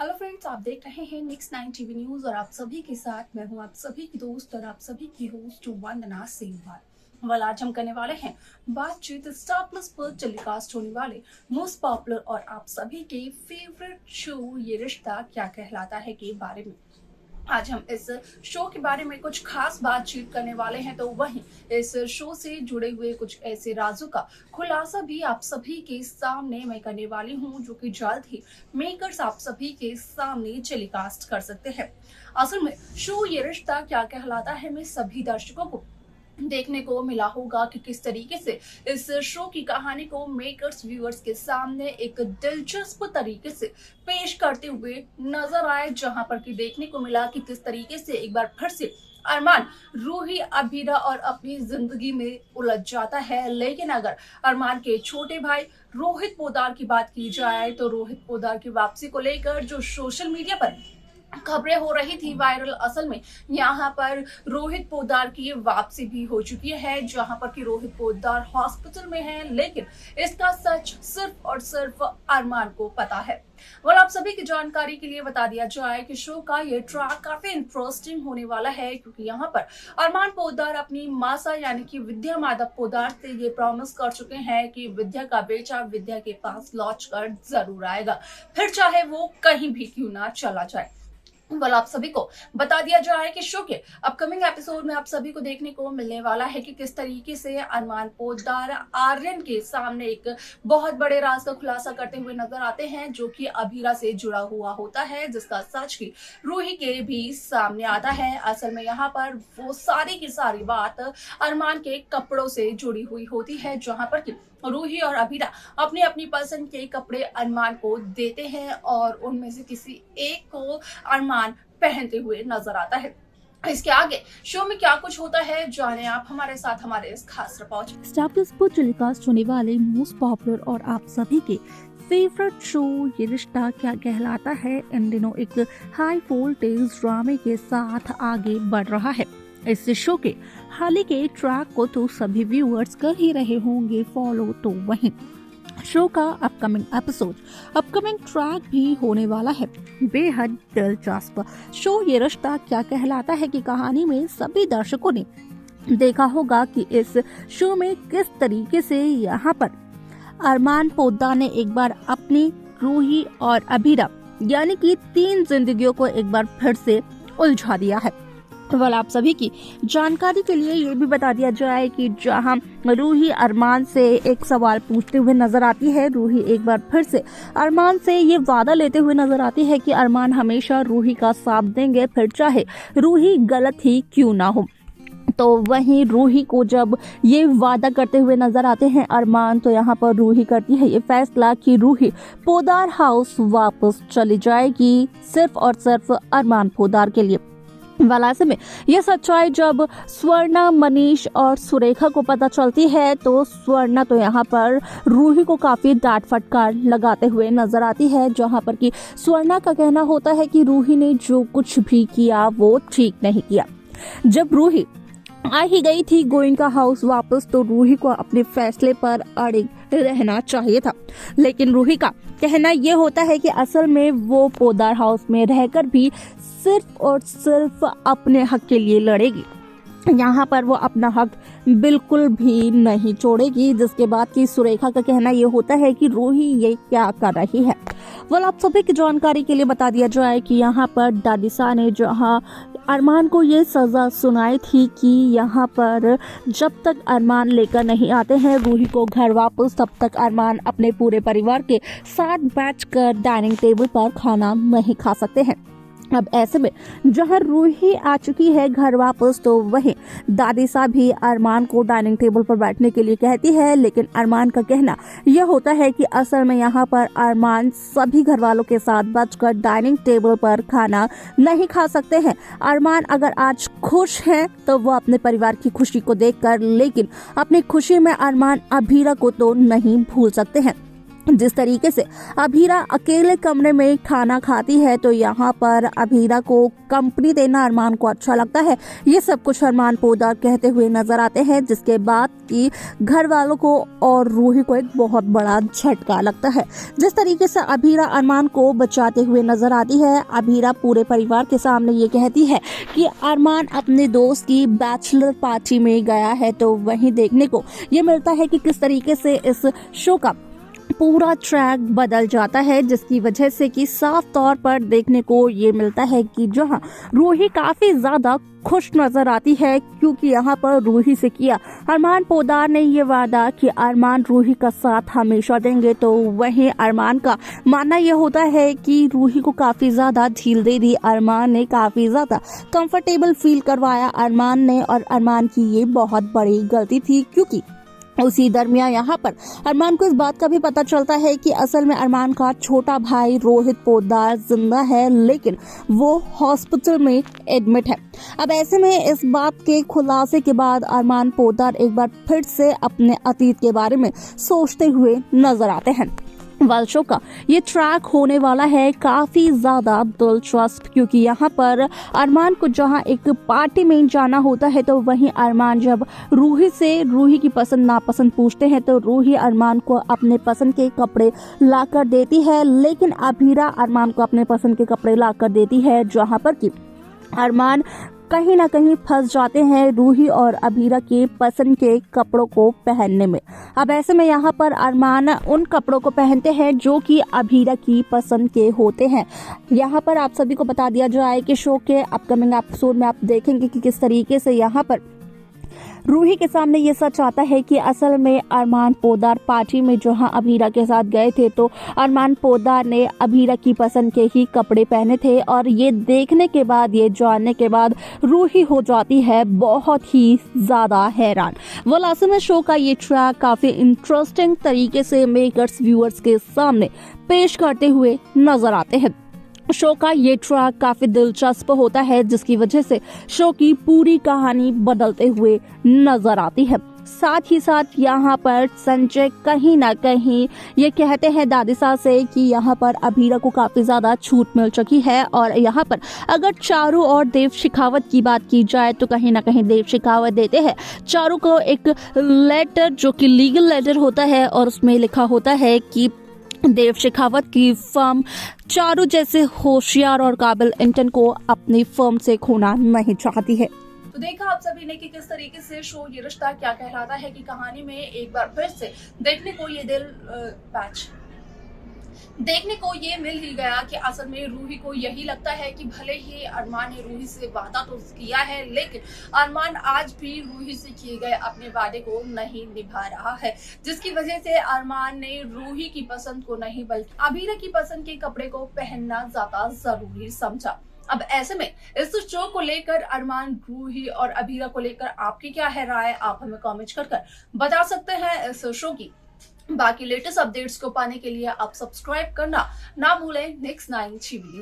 Hello friends, आप देख रहे हैं नेक्स्ट 9 टीवी न्यूज और आप सभी के साथ मैं हूं आप सभी की दोस्त और आप सभी की होस्ट वंदना सिंघवाल। आज हम करने वाले हैं बातचीत स्टार प्लस पर टेलीकास्ट होने वाले मोस्ट पॉपुलर और आप सभी के फेवरेट शो ये रिश्ता क्या कहलाता है के बारे में। आज हम इस शो के बारे में कुछ खास बातचीत करने वाले हैं, तो वहीं इस शो से जुड़े हुए कुछ ऐसे राजों का खुलासा भी आप सभी के सामने मैं करने वाली हूं, जो कि जल्द ही मेकर्स आप सभी के सामने टेलीकास्ट कर सकते हैं। असल में शो ये रिश्ता क्या कहलाता है में सभी दर्शकों को देखने को मिला होगा कि किस तरीके से इस शो की कहानी को मेकर्स व्यूअर्स के सामने एक दिलचस्प तरीके से पेश करते हुए नजर आए, जहां पर कि देखने को मिला कि किस तरीके से एक बार फिर से अरमान रूही अबीरा और अपनी जिंदगी में उलझ जाता है। लेकिन अगर अरमान के छोटे भाई रोहित पोद्दार की बात की जाए तो रोहित पोद्दार की वापसी को लेकर जो सोशल मीडिया पर खबरें हो रही थी वायरल, असल में यहाँ पर रोहित पोद्दार की वापसी भी हो चुकी है, जहां पर कि रोहित पोद्दार हॉस्पिटल में है। लेकिन इसका सच सिर्फ और सिर्फ अरमान को पता है। और आप सभी की जानकारी के लिए बता दिया जाए कि शो का ये ट्रैक काफी इंटरेस्टिंग होने वाला है, क्योंकि यहाँ पर अरमान पोद्दार अपनी मासा यानी कि विद्या माधव पोद्दार से ये प्रॉमिस कर चुके हैं कि विद्या का बेटा विद्या के पास लौट कर जरूर आएगा, फिर चाहे वो कहीं भी क्यों ना चला जाए। आप सभी को बता दिया जाए कि शो के अपकमिंग एपिसोड में आप सभी को देखने को मिलने वाला है कि किस तरीके से अरमान पोद्दार आर्यन के सामने एक बहुत बड़े राज का खुलासा करते हुए नजर आते हैं, जो कि अबीरा से जुड़ा हुआ होता है, जिसका सच की रूही के भी सामने आता है। असल में यहाँ पर वो सारी की सारी बात अरमान के कपड़ों से जुड़ी हुई होती है, जहां पर की रूही और अबीरा अपनी अपनी पसंद के कपड़े अरमान को देते हैं और उनमें से किसी एक को अरमान पहनते हुए नजर आता है। इसके आगे शो में क्या कुछ होता है जाने आप हमारे साथ हमारे इस खास रिपोर्ट। स्टार प्लस पर टेलीकास्ट होने वाले मोस्ट पॉपुलर और आप सभी के फेवरेट शो ये रिश्ता क्या कहलाता है इन दिनों एक हाई वोल्टेज ड्रामे के साथ आगे बढ़ रहा है। इस शो के हाल ही के ट्रैक को तो सभी व्यूअर्स कर ही रहे होंगे फॉलो, तो वहीं शो का अपकमिंग ट्रैक भी होने वाला है बेहद दिलचस्प। शो ये रिश्ता क्या कहलाता है कि कहानी में सभी दर्शकों ने देखा होगा कि इस शो में किस तरीके से यहाँ पर अरमान पोद्दार ने एक बार अपनी रूही और अबीरा यानी कि 3 जिंदगियों को एक बार फिर से उलझा दिया है। आप सभी की जानकारी के लिए ये भी बता दिया जाए कि जहां रूही अरमान से एक सवाल पूछते हुए नजर आती है, रूही एक बार फिर से अरमान से ये वादा लेते हुए नजर आती है कि अरमान हमेशा रूही का साथ देंगे, फिर चाहे रूही गलत ही क्यों ना हो। तो वहीं रूही को जब ये वादा करते हुए नजर आते हैं अरमान, तो यहाँ पर रूही करती है ये फैसला कि रूही पोद्दार हाउस वापस चली जाएगी सिर्फ और सिर्फ अरमान पोद्दार के लिए। ऐसे में यह सच्चाई जब स्वर्णा, मनीष और सुरेखा को पता चलती है, तो स्वर्णा तो यहाँ पर रूही को काफी डांट फटकार लगाते हुए नजर आती है, जहाँ पर कि स्वर्णा का कहना होता है कि रूही ने जो कुछ भी किया वो ठीक नहीं किया। जब रूही आ ही गई थी गोइंका हाउस वापस, तो रूही को अपने फैसले पर अड़िग रहना चाहिए था। लेकिन रूही का कहना ये होता है कि असल में वो पोद्दार हाउस में रहकर भी सिर्फ और सिर्फ अपने हक के लिए लड़ेगी, यहाँ पर वो अपना हक बिल्कुल भी नहीं छोड़ेगी। जिसके बाद की सुरेखा का कहना ये होता है कि रूही ये क्या कर रही है। आप सभी की जानकारी के लिए बता दिया जाए कि यहाँ पर दादिसा ने जहाँ अरमान को ये सजा सुनाई थी कि यहाँ पर जब तक अरमान लेकर नहीं आते हैं रूही को घर वापस, तब तक अरमान अपने पूरे परिवार के साथ बैठकर डाइनिंग टेबल पर खाना नहीं खा सकते हैं। अब ऐसे में जहाँ रूही आ चुकी है घर वापस, तो वहीं दादिसा भी अरमान को डाइनिंग टेबल पर बैठने के लिए कहती है। लेकिन अरमान का कहना यह होता है कि असल में यहाँ पर अरमान सभी घर वालों के साथ बैठकर डाइनिंग टेबल पर खाना नहीं खा सकते हैं। अरमान अगर आज खुश हैं तो वो अपने परिवार की खुशी को देखकर, लेकिन अपनी खुशी में अरमान अबीरा को तो नहीं भूल सकते हैं। जिस तरीके से अभीरा अकेले कमरे में खाना खाती है तो यहाँ पर अभीरा को कंपनी देना अरमान को अच्छा लगता है। ये सब कुछ अरमान पोदार कहते हुए नजर आते हैं, जिसके बाद कि घर वालों को और रूही को एक बहुत बड़ा झटका लगता है। जिस तरीके से अभीरा अरमान को बचाते हुए नजर आती है, अभीरा पूरे परिवार के सामने ये कहती है कि अरमान अपने दोस्त की बैचलर पार्टी में गया है। तो वहीं देखने को ये मिलता है कि किस तरीके से इस शो का पूरा ट्रैक बदल जाता है, जिसकी वजह से कि साफ तौर पर देखने को ये मिलता है कि जहां रूही काफी ज्यादा खुश नजर आती है, क्योंकि यहाँ पर रूही से किया अरमान पोदार ने ये वादा कि अरमान रूही का साथ हमेशा देंगे, तो वहीं अरमान का मानना ये होता है कि रूही को काफी ज्यादा ढील दे दी, अरमान ने काफी ज्यादा कंफर्टेबल फील करवाया अरमान ने, और अरमान की ये बहुत बड़ी गलती थी। क्योंकि उसी दरमियान यहाँ पर अरमान को इस बात का भी पता चलता है कि असल में अरमान का छोटा भाई रोहित पोदार जिंदा है, लेकिन वो हॉस्पिटल में एडमिट है। अब ऐसे में इस बात के खुलासे के बाद अरमान पोदार एक बार फिर से अपने अतीत के बारे में सोचते हुए नजर आते हैं। वाल शो का ये ट्रैक होने वाला है काफी ज्यादा दिलचस्प, क्योंकि यहाँ पर अरमान को जहाँ एक पार्टी में जाना होता है तो वहीं अरमान जब रूही से रूही की पसंद नापसंद पूछते हैं तो रूही अरमान को अपने पसंद के कपड़े लाकर देती है, लेकिन अभीरा अरमान को अपने पसंद के कपड़े लाकर देती है, जहाँ पर कि अरमान कहीं ना कहीं फंस जाते हैं रूही और अभीरा के पसंद के कपड़ों को पहनने में। अब ऐसे में यहाँ पर अरमान उन कपड़ों को पहनते हैं जो कि अभीरा की पसंद के होते हैं। यहाँ पर आप सभी को बता दिया जाए कि शो के अपकमिंग एपिसोड में आप देखेंगे कि किस तरीके से यहाँ पर रूही के सामने ये सच आता है कि असल में अरमान पोदार पार्टी में जहां अभीरा के साथ गए थे तो अरमान पोदार ने अभीरा की पसंद के ही कपड़े पहने थे, और ये देखने के बाद, ये जानने के बाद रूही हो जाती है बहुत ही ज्यादा हैरान। वलासे में शो का ये ट्रैक काफी इंटरेस्टिंग तरीके से मेकर्स व्यूअर्स के सामने पेश करते हुए नजर आते हैं। शो का ये ट्रैक काफी दिलचस्प होता है, जिसकी वजह से शो की पूरी कहानी बदलते हुए नजर आती है। साथ ही साथ यहाँ पर संजय कहीं ना कहीं ये कहते हैं दादी साहब से कि यहाँ पर अभीरा को काफी ज्यादा छूट मिल चुकी है, और यहाँ पर अगर चारू और देव शेखावत की बात की जाए तो कहीं ना कहीं देव शेखावत देते हैं चारू को एक लेटर जो कि लीगल लेटर होता है, और उसमें लिखा होता है कि देव शेखावत की फर्म चारू जैसे होशियार और काबिल इंटर्न को अपनी फर्म से खोना नहीं चाहती है। तो देखा आप सभी ने कि किस तरीके से शो ये रिश्ता क्या कहलाता है की कहानी में एक बार फिर से देखने को ये देखने को ये मिल ही गया कि असल में रूही को यही लगता है कि भले ही अरमान ने रूही से वादा तो किया है, लेकिन अरमान आज भी रूही से किए गए अपने वादे को नहीं निभा रहा है, जिसकी वजह से अरमान ने रूही की पसंद को नहीं बल्कि अभीरा की पसंद के कपड़े को पहनना ज्यादा जरूरी समझा। अब ऐसे में इस शो को लेकर अरमान, रूही और अभीरा को लेकर आपकी क्या है राय, आप हमें कमेंट कर बता सकते हैं। इस शो की बाकी लेटेस्ट अपडेट्स को पाने के लिए आप सब्सक्राइब करना ना भूलें नेक्स्ट 9 टीवी न्यूज।